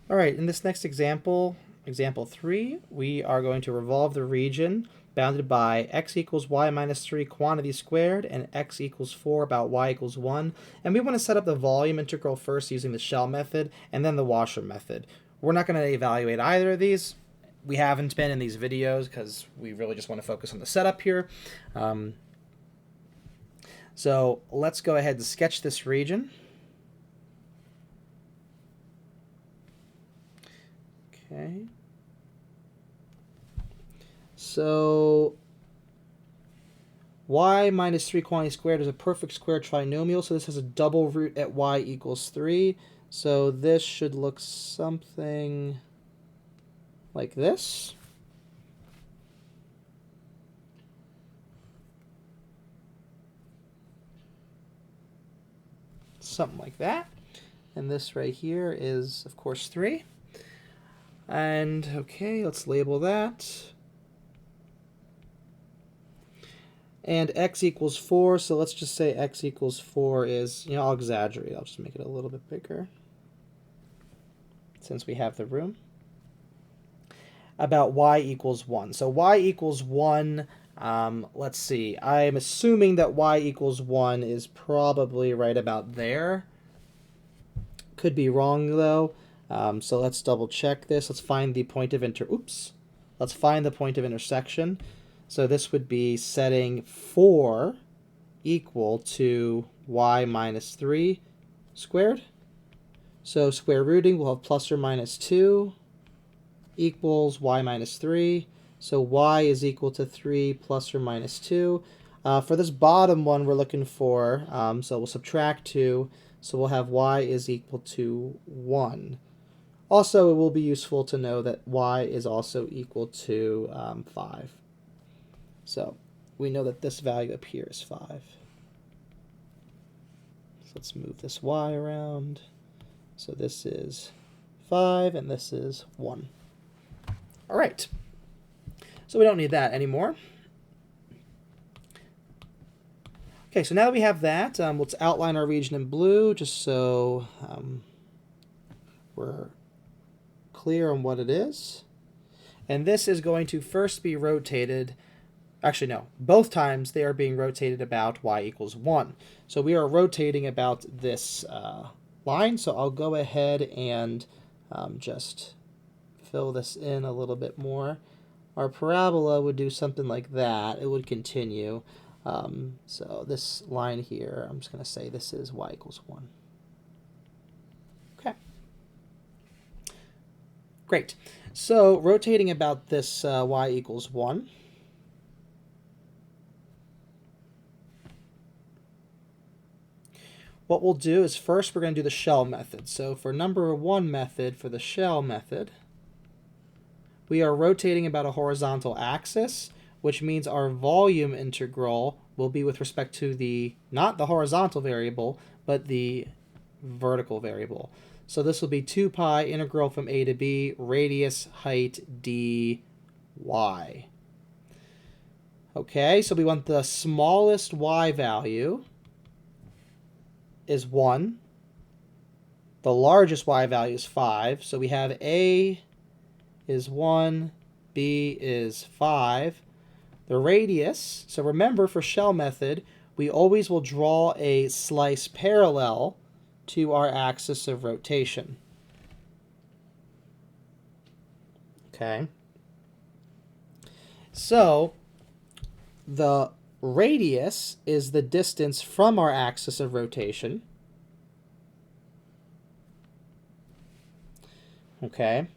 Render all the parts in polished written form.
All right, in this next example, example 3, we are going to revolve the region bounded by x equals y minus 3 quantity squared and x equals 4 about y equals 1. And we want to set up the volume integral first using the shell method and then the washer method. We're not going to evaluate either of these. We haven't been in these videos because we really just want to focus on the setup here. So let's go ahead and sketch this region. Okay. So y minus 3 quantity squared is a perfect square trinomial, so this has a double root at y equals 3. So this should look something like this. Something like that. And this right here is, of course, 3. And, okay, let's label that. And x equals 4, so let's just say x equals 4 is, I'll exaggerate. I'll just make it a little bit bigger since we have the room. About y equals 1. So y equals 1, let's see. I'm assuming that y equals 1 is probably right about there. Could be wrong, though. So let's double check this. Let's find the point of Let's find the point of intersection. So this would be setting 4 equal to y minus 3 squared. So square rooting, we'll have plus or minus 2 equals y minus 3. So y is equal to 3 plus or minus 2. For this bottom one, we're looking for, so we'll subtract 2. So we'll have y is equal to 1. Also, it will be useful to know that y is also equal to 5. So we know that this value up here is 5. So let's move this y around. So this is 5 and this is 1. All right. So we don't need that anymore. Okay, so now that we have that, let's outline our region in blue just so we're clear on what it is. And this is going to first be rotated. Actually, no. Both times they are being rotated about y equals 1. So we are rotating about this line. So I'll go ahead and just fill this in a little bit more. Our parabola would do something like that. It would continue. So this line here, I'm just going to say this is y equals 1. Okay. Great. So rotating about this y equals 1. What we'll do is first we're going to do the shell method. So for number 1 method, for the shell method, we are rotating about a horizontal axis, which means our volume integral will be with respect to not the horizontal variable, but the vertical variable. So this will be 2 pi integral from a to b, radius, height, dy. Okay, so we want the smallest y value is 1. The largest y value is 5. So we have a is 1, b is 5. The radius, so remember for shell method, we always will draw a slice parallel to our axis of rotation. Okay. So the radius is the distance from our axis of rotation. Okay.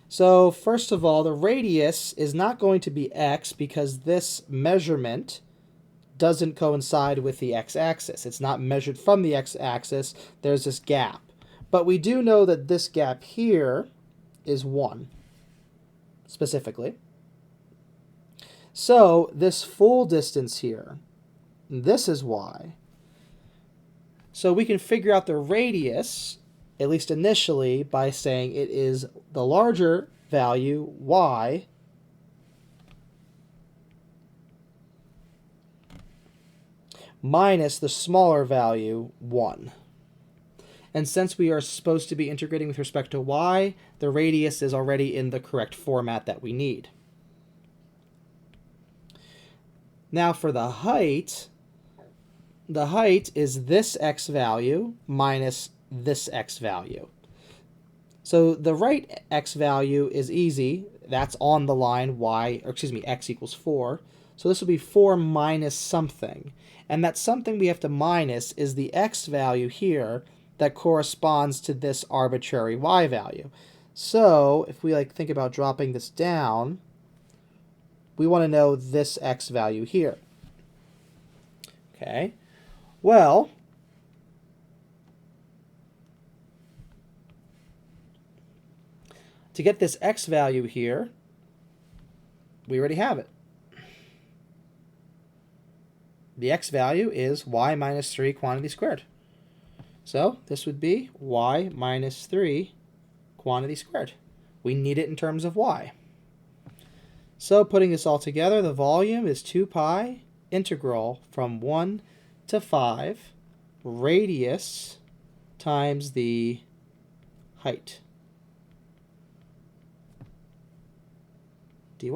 So first of all, the radius is not going to be x because this measurement doesn't coincide with the x-axis. It's not measured from the x-axis. There's this gap. But we do know that this gap here is 1, specifically. So this full distance here, this is y. So we can figure out the radius, at least initially, by saying it is the larger value, y, minus the smaller value, 1. And since we are supposed to be integrating with respect to y, the radius is already in the correct format that we need. Now for the height is this x value minus this x value. So the right x value is easy. That's on the line x equals 4. So this will be 4 minus something. And that something we have to minus is the x value here that corresponds to this arbitrary y value. So if we think about dropping this down, we want to know this x value here. Okay. Well, to get this x value here, we already have it. The x value is y minus 3 quantity squared. So this would be y minus 3 quantity squared. We need it in terms of y. So putting this all together, the volume is 2 pi integral from 1 to 5 radius times the height dy.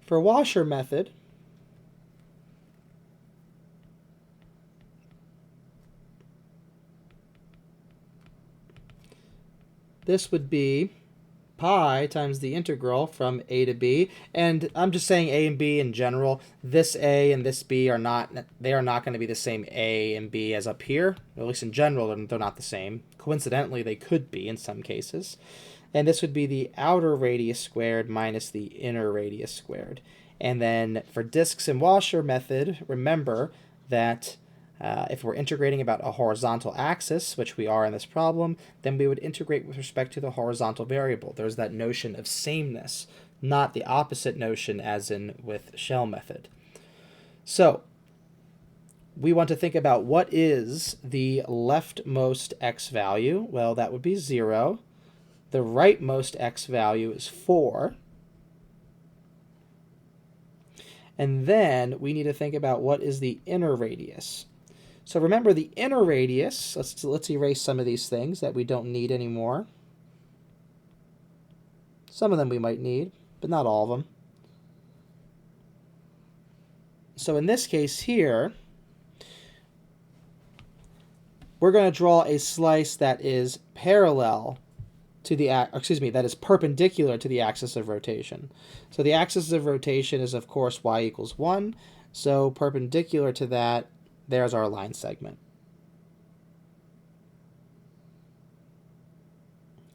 For washer method, this would be pi times the integral from a to b, and I'm just saying a and b in general. This a and this b are not going to be the same a and b as up here. At least in general, they're not the same. Coincidentally, they could be in some cases. And this would be the outer radius squared minus the inner radius squared. And then for disks and washer method, remember that if we're integrating about a horizontal axis, which we are in this problem, then we would integrate with respect to the horizontal variable. There's that notion of sameness, not the opposite notion as in with shell method. So we want to think about what is the leftmost x value. Well, that would be 0. The rightmost x value is 4. And then we need to think about what is the inner radius. So remember the inner radius, let's erase some of these things that we don't need anymore. Some of them we might need, but not all of them. So in this case here, we're going to draw a slice that is parallel to the, that is perpendicular to the axis of rotation. So the axis of rotation is, of course, y equals 1. So perpendicular to that, there's our line segment.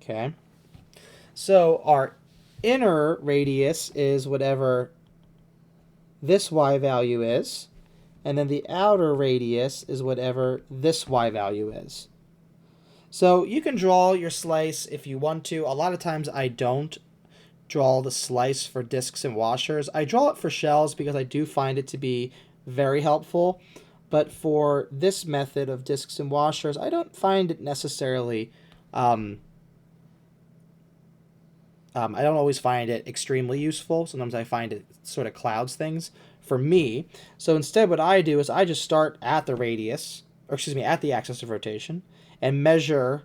Okay. So our inner radius is whatever this y value is, and then the outer radius is whatever this y value is. So you can draw your slice if you want to. A lot of times I don't draw the slice for disks and washers. I draw it for shells because I do find it to be very helpful. But for this method of disks and washers, I don't find it necessarily, I don't always find it extremely useful. Sometimes I find it sort of clouds things for me. So instead what I do is I just start at the radius, or excuse me, at the axis of rotation, and measure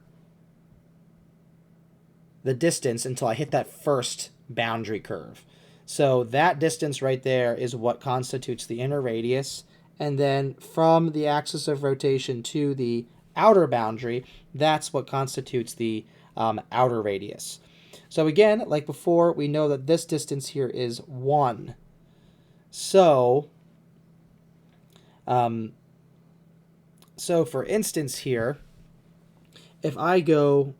the distance until I hit that first boundary curve. So that distance right there is what constitutes the inner radius. And then from the axis of rotation to the outer boundary, that's what constitutes the outer radius. So again, like before, we know that this distance here is 1. So, for instance here, if I go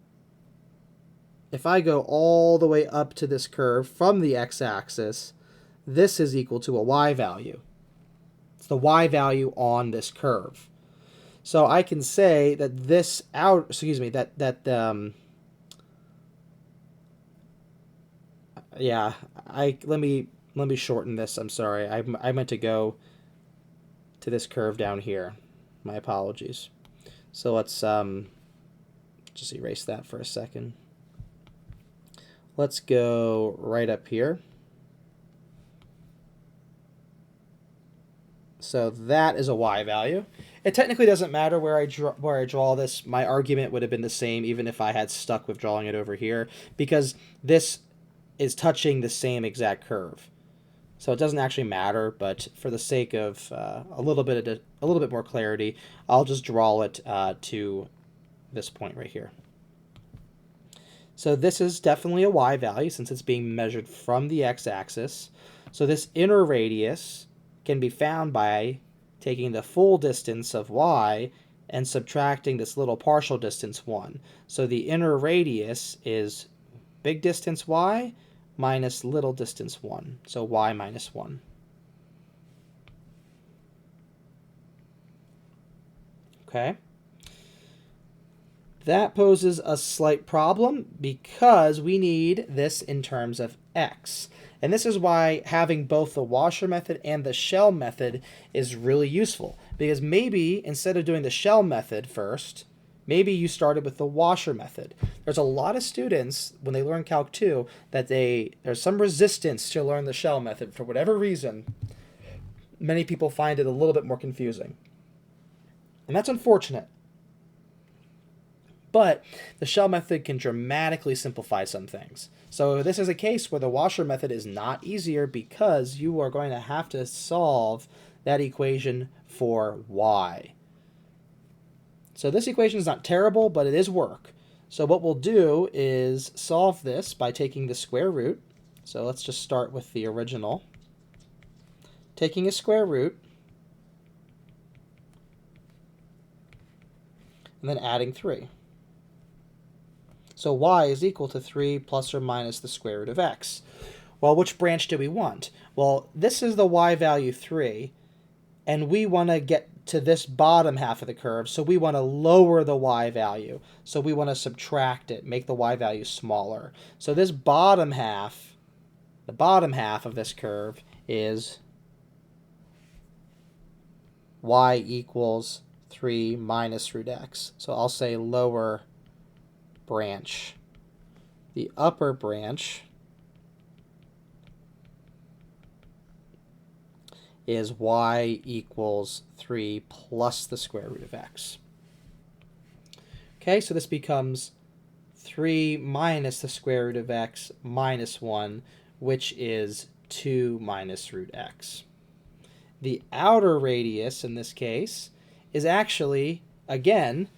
all the way up to this curve from the x-axis, this is equal to a y value. It's the y value on this curve. So I can say that this let me shorten this. I'm sorry. I meant to go to this curve down here. My apologies. So let's just erase that for a second. Let's go right up here. So that is a y value. It technically doesn't matter where I draw this. My argument would have been the same even if I had stuck with drawing it over here, because this is touching the same exact curve. So it doesn't actually matter, but for the sake of a little bit more clarity, I'll just draw it to this point right here. So this is definitely a y value since it's being measured from the x-axis. So this inner radius can be found by taking the full distance of y and subtracting this little partial distance 1. So the inner radius is big distance y minus little distance 1. So y minus 1. Okay. That poses a slight problem because we need this in terms of x. And this is why having both the washer method and the shell method is really useful. Because maybe instead of doing the shell method first, maybe you started with the washer method. There's a lot of students, when they learn Calc 2, that there's some resistance to learn the shell method for whatever reason. Many people find it a little bit more confusing. And that's unfortunate. But the shell method can dramatically simplify some things. So this is a case where the washer method is not easier because you are going to have to solve that equation for y. So this equation is not terrible, but it is work. So what we'll do is solve this by taking the square root. So let's just start with the original. Taking a square root, and then adding 3. So y is equal to 3 plus or minus the square root of x. Well, which branch do we want? Well, this is the y value 3, and we want to get to this bottom half of the curve, so we want to lower the y value. So we want to subtract it, make the y value smaller. So this bottom half, the bottom half of this curve is y equals 3 minus root x. So I'll say lower branch. The upper branch is y equals 3 plus the square root of x. Okay, so this becomes 3 minus the square root of x minus 1, which is 2 minus root x. The outer radius in this case is actually, again,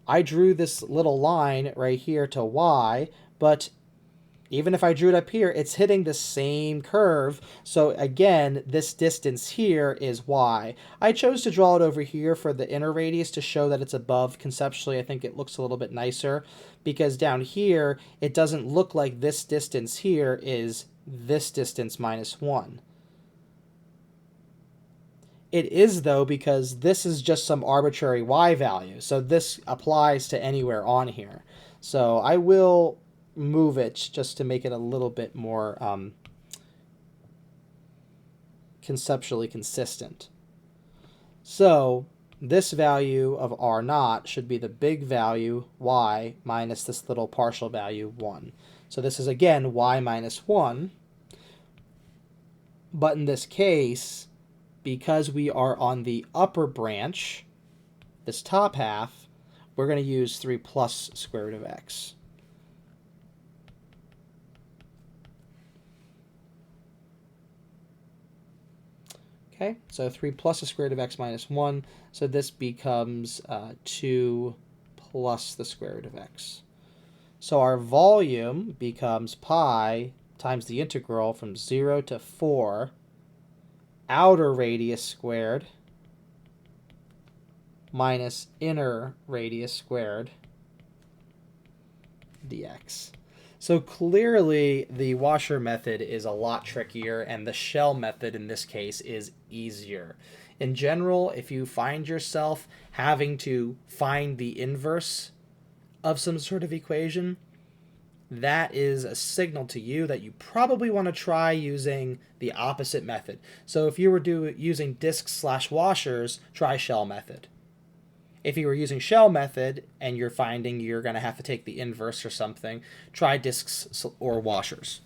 I drew this little line right here to y, but even if I drew it up here, it's hitting the same curve. So again, this distance here is y. I chose to draw it over here for the inner radius to show that it's above. Conceptually, I think it looks a little bit nicer because down here, it doesn't look like this distance here is this distance minus 1. It is, though, because this is just some arbitrary y value. So this applies to anywhere on here. So I will move it just to make it a little bit more conceptually consistent. So this value of r naught should be the big value y minus this little partial value 1. So this is, again, y minus 1. But in this case, because we are on the upper branch, this top half, we're going to use 3 plus square root of x. Okay, so 3 plus the square root of x minus 1, so this becomes 2 plus the square root of x. So our volume becomes pi times the integral from 0 to 4 outer radius squared minus inner radius squared dx. So clearly the washer method is a lot trickier and the shell method in this case is easier. In general, if you find yourself having to find the inverse of some sort of equation, that is a signal to you that you probably want to try using the opposite method. So if you were using discs/washers, try shell method. If you were using shell method and you're finding you're going to have to take the inverse or something, try discs or washers.